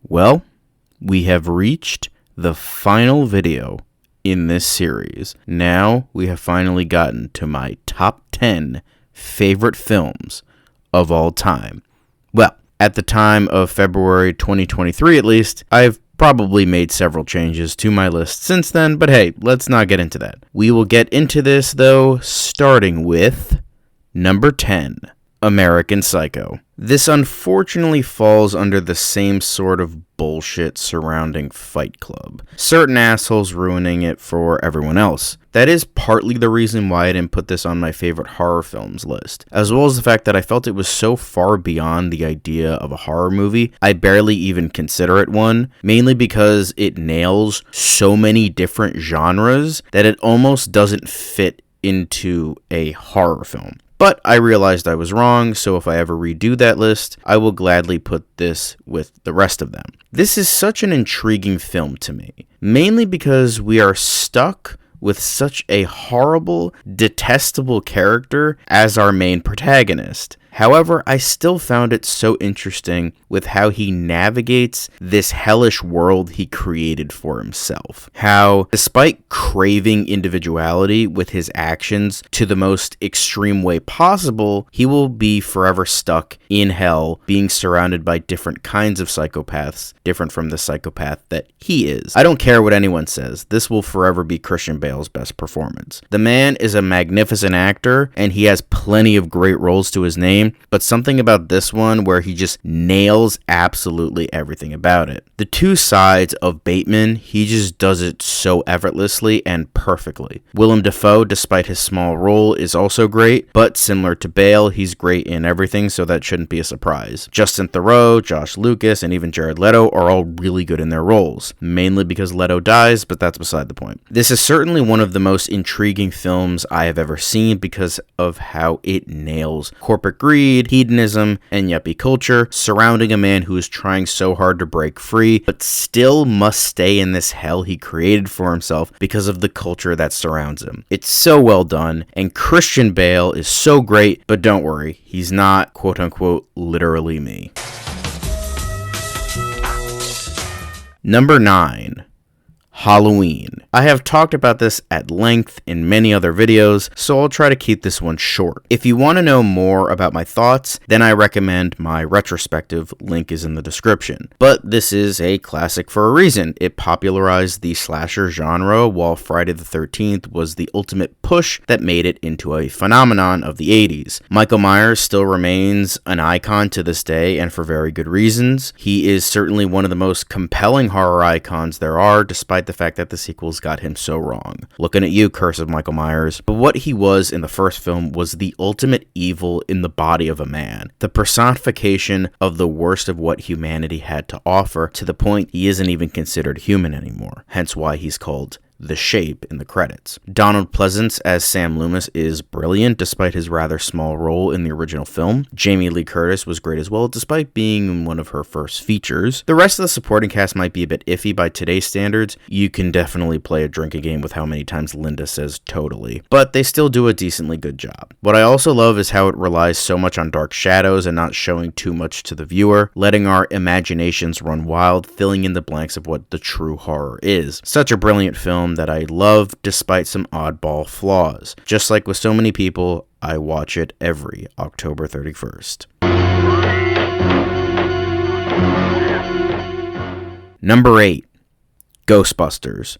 Well, we have reached the final video in this series. Now we have finally gotten to my top 10 favorite films of all time. Well, at the time of February 2023 at least, I've probably made several changes to my list since then, but hey, let's not get into that. We will get into this though, starting with number 10, American Psycho. This unfortunately falls under the same sort of bullshit surrounding Fight Club. Certain assholes ruining it for everyone else. That is partly the reason why I didn't put this on my favorite horror films list, as well as the fact that I felt it was so far beyond the idea of a horror movie, I barely even consider it one, mainly because it nails so many different genres that it almost doesn't fit into a horror film. But I realized I was wrong, so if I ever redo that list, I will gladly put this with the rest of them. This is such an intriguing film to me, mainly because we are stuck with such a horrible, detestable character as our main protagonist. However, I still found it so interesting with how he navigates this hellish world he created for himself. How, despite craving individuality with his actions to the most extreme way possible, he will be forever stuck in hell, being surrounded by different kinds of psychopaths, different from the psychopath that he is. I don't care what anyone says, this will forever be Christian Bale's best performance. The man is a magnificent actor, and he has plenty of great roles to his name, but something about this one where he just nails absolutely everything about it. The two sides of Bateman, he just does it so effortlessly and perfectly. Willem Dafoe, despite his small role, is also great, but similar to Bale, he's great in everything, so that shouldn't be a surprise. Justin Theroux, Josh Lucas, and even Jared Leto are all really good in their roles, mainly because Leto dies, but that's beside the point. This is certainly one of the most intriguing films I have ever seen because of how it nails corporate greed, hedonism, and yuppie culture surrounding a man who is trying so hard to break free, but still must stay in this hell he created for himself because of the culture that surrounds him. It's so well done, and Christian Bale is so great, but don't worry, he's not, quote-unquote, literally me. Number 9. Halloween. I have talked about this at length in many other videos, so I'll try to keep this one short. If you want to know more about my thoughts, then I recommend my retrospective, link is in the description. But this is a classic for a reason. It popularized the slasher genre, while Friday the 13th was the ultimate push that made it into a phenomenon of the 80s. Michael Myers still remains an icon to this day, and for very good reasons. He is certainly one of the most compelling horror icons there are, despite the fact that the sequels got him so wrong. Looking at you, Curse of Michael Myers. But what he was in the first film was the ultimate evil in the body of a man. The personification of the worst of what humanity had to offer, to the point he isn't even considered human anymore. Hence why he's called The Shape in the credits. Donald Pleasance as Sam Loomis is brilliant despite his rather small role in the original film. Jamie Lee Curtis was great as well despite being one of her first features. The rest of the supporting cast might be a bit iffy by today's standards. You can definitely play a drinking game with how many times Linda says totally, but they still do a decently good job. What I also love is how it relies so much on dark shadows and not showing too much to the viewer, letting our imaginations run wild, filling in the blanks of what the true horror is. Such a brilliant film that I love despite some oddball flaws. Just like with so many people, I watch it every October 31st. Number 8. Ghostbusters.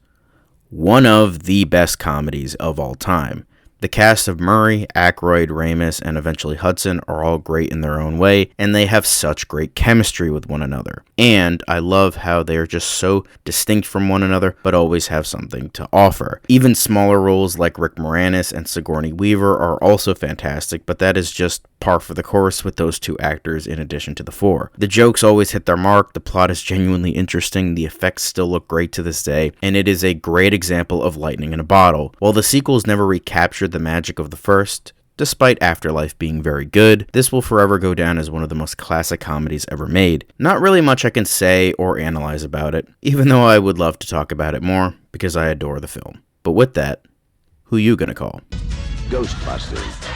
One of the best comedies of all time. The cast of Murray, Aykroyd, Ramis, and eventually Hudson are all great in their own way, and they have such great chemistry with one another. And I love how they are just so distinct from one another, but always have something to offer. Even smaller roles like Rick Moranis and Sigourney Weaver are also fantastic, but that is just par for the course with those two actors in addition to the four. The jokes always hit their mark, the plot is genuinely interesting, the effects still look great to this day, and it is a great example of lightning in a bottle. While the sequels never recaptured the magic of the first, despite Afterlife being very good, this will forever go down as one of the most classic comedies ever made. Not really much I can say or analyze about it, even though I would love to talk about it more, because I adore the film. But with that, who you gonna call? Ghostbusters.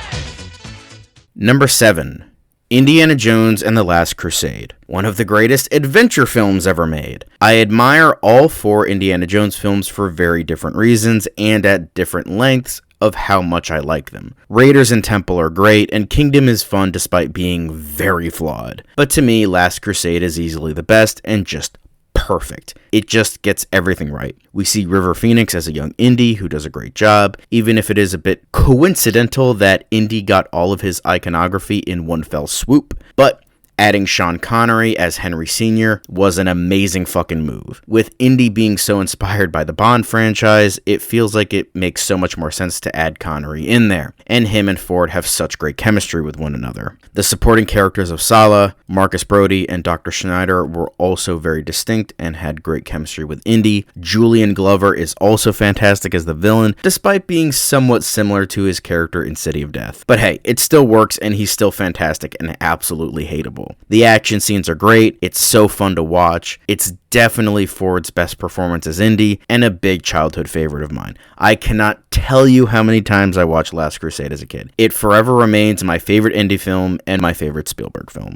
Number 7. Indiana Jones and the Last Crusade, one of the greatest adventure films ever made. I admire all 4 Indiana Jones films for very different reasons and at different lengths of how much I like them. Raiders and Temple are great, and Kingdom is fun despite being very flawed. But to me, Last Crusade is easily the best and just perfect. It just gets everything right. We see River Phoenix as a young Indy who does a great job, even if it is a bit coincidental that Indy got all of his iconography in one fell swoop. But adding Sean Connery as Henry Sr. was an amazing fucking move. With Indy being so inspired by the Bond franchise, it feels like it makes so much more sense to add Connery in there. And him and Ford have such great chemistry with one another. The supporting characters of Sala, Marcus Brody, and Dr. Schneider were also very distinct and had great chemistry with Indy. Julian Glover is also fantastic as the villain, despite being somewhat similar to his character in City of Death. But hey, it still works and he's still fantastic and absolutely hateable. The action scenes are great, it's so fun to watch, it's definitely Ford's best performance as Indy, and a big childhood favorite of mine. I cannot tell you how many times I watched Last Crusade as a kid. It forever remains my favorite Indy film and my favorite Spielberg film.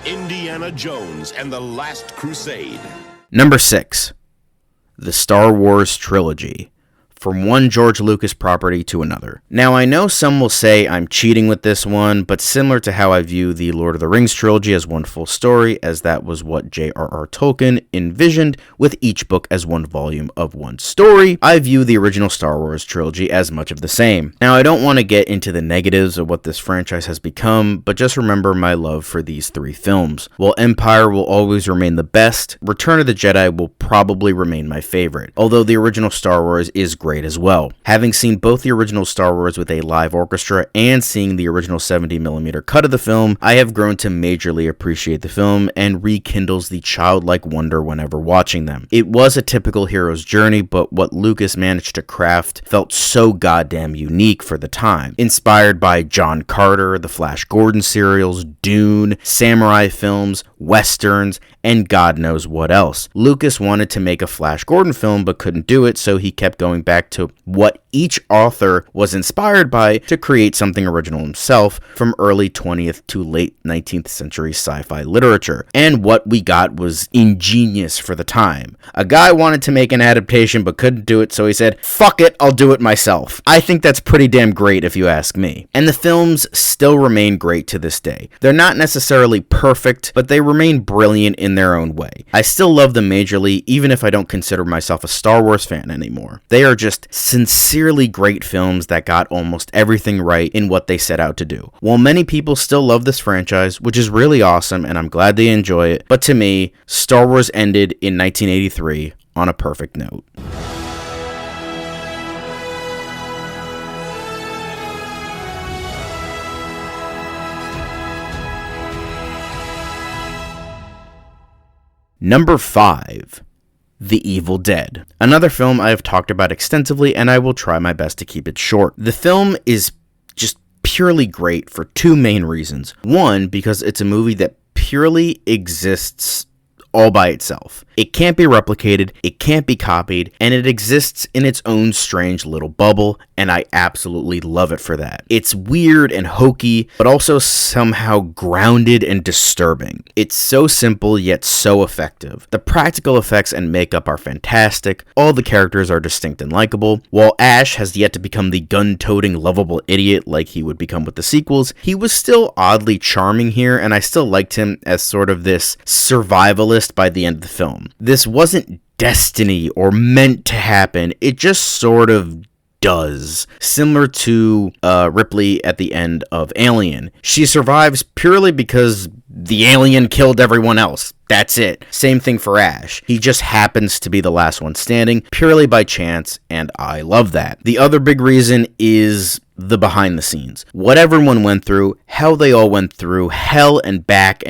Indiana Jones and the Last Crusade. Number 6. The Star Wars Trilogy. From one George Lucas property to another. Now, I know some will say I'm cheating with this one, but similar to how I view the Lord of the Rings trilogy as one full story, as that was what J.R.R. Tolkien envisioned, with each book as one volume of one story, I view the original Star Wars trilogy as much of the same. Now, I don't want to get into the negatives of what this franchise has become, but just remember my love for these 3 films. While Empire will always remain the best, Return of the Jedi will probably remain my favorite, although the original Star Wars is great as well. Having seen both the original Star Wars with a live orchestra and seeing the original 70mm cut of the film, I have grown to majorly appreciate the film and rekindles the childlike wonder whenever watching them. It was a typical hero's journey, but what Lucas managed to craft felt so goddamn unique for the time. Inspired by John Carter, the Flash Gordon serials, Dune, samurai films, westerns, and God knows what else. Lucas wanted to make a Flash Gordon film but couldn't do it, so he kept going back to what each author was inspired by to create something original himself from early 20th to late 19th century sci-fi literature. And what we got was ingenious for the time. A guy wanted to make an adaptation but couldn't do it, so he said, fuck it, I'll do it myself. I think that's pretty damn great if you ask me. And the films still remain great to this day. They're not necessarily perfect, but they remain brilliant in their own way. I still love them majorly, even if I don't consider myself a Star Wars fan anymore. They are just sincerely great films that got almost everything right in what they set out to do. While many people still love this franchise, which is really awesome and I'm glad they enjoy it, but to me, Star Wars ended in 1983 on a perfect note. Number 5. The Evil Dead. Another film I have talked about extensively, and I will try my best to keep it short. The film is just purely great for 2 main reasons. One, because it's a movie that purely exists all by itself. It can't be replicated, it can't be copied, and it exists in its own strange little bubble, and I absolutely love it for that. It's weird and hokey, but also somehow grounded and disturbing. It's so simple, yet so effective. The practical effects and makeup are fantastic, all the characters are distinct and likable. While Ash has yet to become the gun-toting, lovable idiot like he would become with the sequels, he was still oddly charming here, and I still liked him as sort of this survivalist by the end of the film. This wasn't destiny or meant to happen, it just sort of does. Similar to Ripley at the end of Alien. She survives purely because the alien killed everyone else. That's it. Same thing for Ash. He just happens to be the last one standing, purely by chance, and I love that. The other big reason is the behind the scenes. What everyone went through, how they all went through hell and back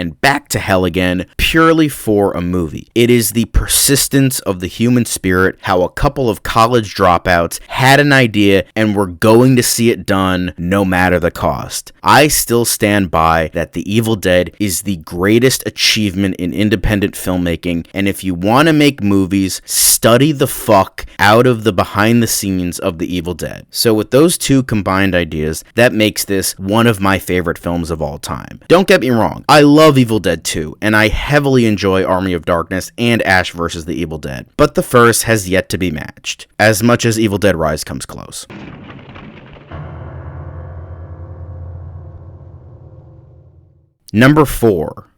to hell again, purely for a movie. It is the persistence of the human spirit, how a couple of college dropouts had an idea and were going to see it done no matter the cost. I still stand by that The Evil Dead is the greatest achievement in independent filmmaking, and if you want to make movies, study the fuck out of the behind the scenes of The Evil Dead. So with those two combined ideas, that makes this one of my favorite films of all time. Don't get me wrong, I love Evil Dead 2, and I heavily enjoy Army of Darkness and Ash vs. the Evil Dead, but the first has yet to be matched, as much as Evil Dead Rise comes close. Number 4.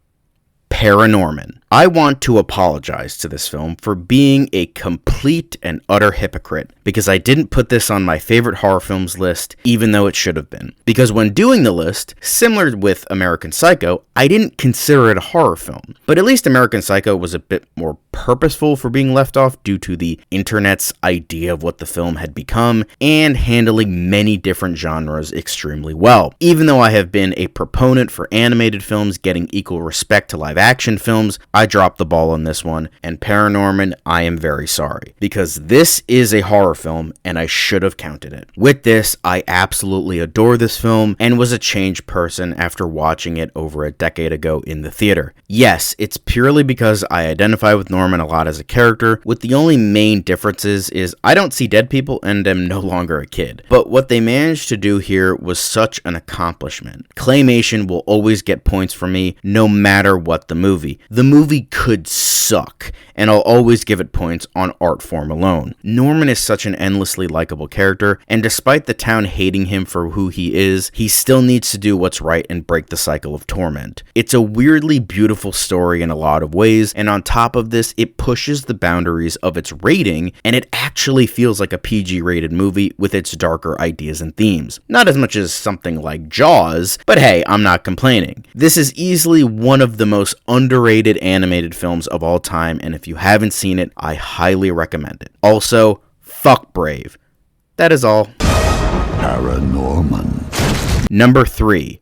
ParaNorman. I want to apologize to this film for being a complete and utter hypocrite, because I didn't put this on my favorite horror films list, even though it should have been. Because when doing the list, similar with American Psycho, I didn't consider it a horror film. But at least American Psycho was a bit more purposeful for being left off due to the internet's idea of what the film had become, and handling many different genres extremely well. Even though I have been a proponent for animated films getting equal respect to live action films, I dropped the ball on this one, and ParaNorman, I am very sorry, because this is a horror film, and I should have counted it. With this, I absolutely adore this film, and was a changed person after watching it over a decade ago in the theater. Yes, it's purely because I identify with Norman a lot as a character, with the only main differences is I don't see dead people and am no longer a kid. But what they managed to do here was such an accomplishment. Claymation will always get points from me, no matter what the movie. The movie could suck, and I'll always give it points on art form alone. Norman is such an endlessly likable character, and despite the town hating him for who he is, he still needs to do what's right and break the cycle of torment. It's a weirdly beautiful story in a lot of ways, and on top of this, it pushes the boundaries of its rating, and it actually feels like a PG-rated movie with its darker ideas and themes. Not as much as something like Jaws, but hey, I'm not complaining. This is easily one of the most underrated animated films of all time, and if you haven't seen it, I highly recommend it. Also, fuck Brave. That is all. ParaNorman. Number 3.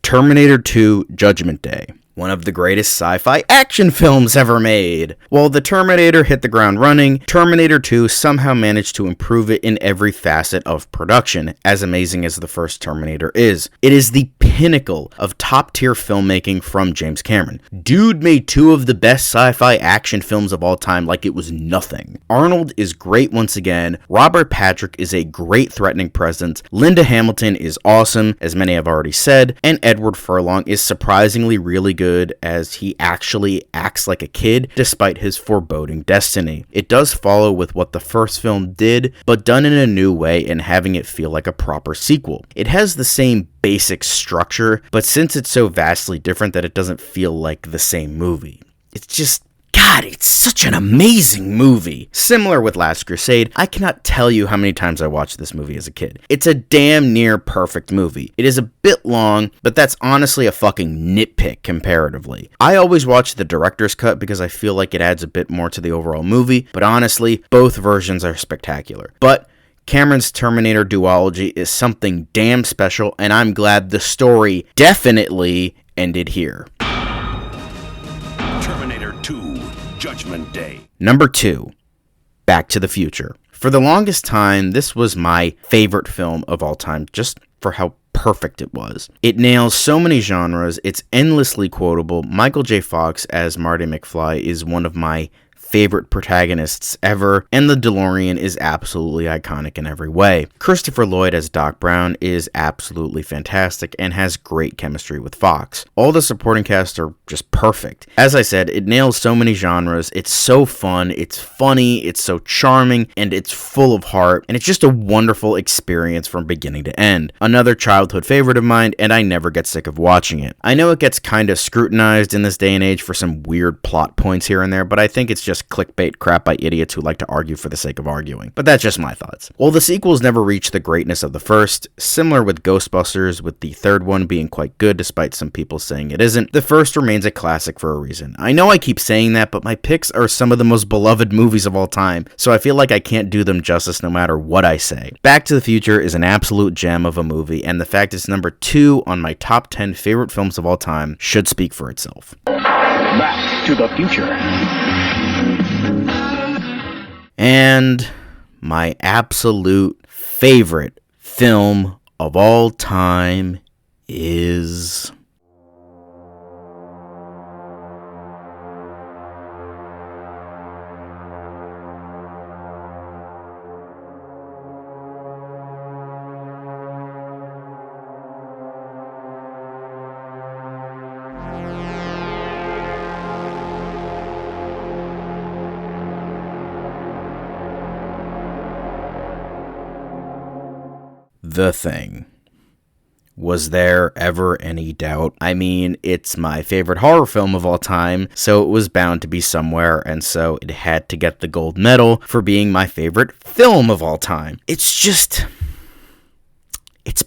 Terminator 2 Judgment Day. One of the greatest sci-fi action films ever made. While the Terminator hit the ground running, Terminator 2 somehow managed to improve it in every facet of production, as amazing as the first Terminator is. It is the pinnacle of top-tier filmmaking from James Cameron. Dude made two of the best sci-fi action films of all time like it was nothing. Arnold is great once again, Robert Patrick is a great threatening presence, Linda Hamilton is awesome, as many have already said, and Edward Furlong is surprisingly really good as he actually acts like a kid despite his foreboding destiny. It does follow with what the first film did, but done in a new way and having it feel like a proper sequel. It has the same basic structure, but since it's so vastly different that it doesn't feel like the same movie. It's just, God, it's such an amazing movie. Similar with Last Crusade, I cannot tell you how many times I watched this movie as a kid. It's a damn near perfect movie. It is a bit long, but that's honestly a fucking nitpick comparatively. I always watch the director's cut because I feel like it adds a bit more to the overall movie, but honestly, both versions are spectacular. But Cameron's Terminator duology is something damn special, and I'm glad the story definitely ended here. Terminator 2 Judgment Day. Number 2. Back to the Future. For the longest time, this was my favorite film of all time, just for how perfect it was. It nails so many genres, it's endlessly quotable. Michael J. Fox as Marty McFly is one of my favorite protagonists ever, and the DeLorean is absolutely iconic in every way. Christopher Lloyd as Doc Brown is absolutely fantastic and has great chemistry with Fox. All the supporting cast are just perfect. As I said, it nails so many genres, it's so fun, it's funny, it's so charming, and it's full of heart, and it's just a wonderful experience from beginning to end. Another childhood favorite of mine, and I never get sick of watching it. I know it gets kind of scrutinized in this day and age for some weird plot points here and there, but I think it's just clickbait crap by idiots who like to argue for the sake of arguing. But that's just my thoughts. While the sequels never reached the greatness of the first, similar with Ghostbusters, with the third one being quite good despite some people saying it isn't, the first remains a classic for a reason. I know I keep saying that, but my picks are some of the most beloved movies of all time, so I feel like I can't do them justice no matter what I say. Back to the Future is an absolute gem of a movie, and the fact it's number 2 on my top 10 favorite films of all time should speak for itself. Back to the Future. And my absolute favorite film of all time is The Thing. Was there ever any doubt? I mean, it's my favorite horror film of all time, so it was bound to be somewhere, and so it had to get the gold medal for being my favorite film of all time. It's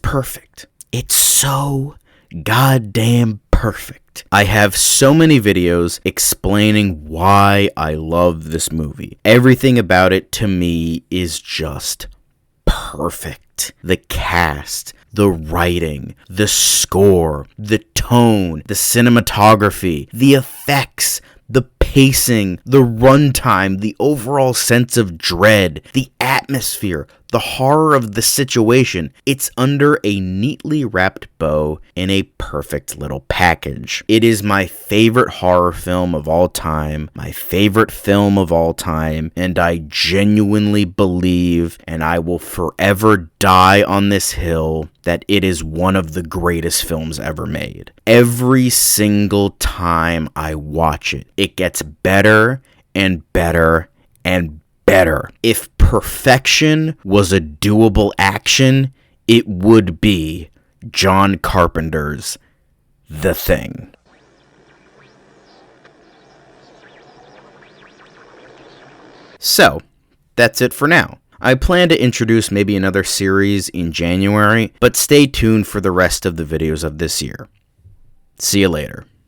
perfect. It's so goddamn perfect. I have so many videos explaining why I love this movie. Everything about it, to me, is just perfect. The cast, the writing, the score, the tone, the cinematography, the effects, the pacing, the runtime, the overall sense of dread, the atmosphere, the horror of the situation. It's under a neatly wrapped bow in a perfect little package. It is my favorite horror film of all time, my favorite film of all time, and I genuinely believe, and I will forever die on this hill, that it is one of the greatest films ever made. Every single time I watch it, it gets better and better and better. If perfection was a doable action, it would be John Carpenter's The Thing. So, that's it for now. I plan to introduce maybe another series in January, but stay tuned for the rest of the videos of this year. See you later.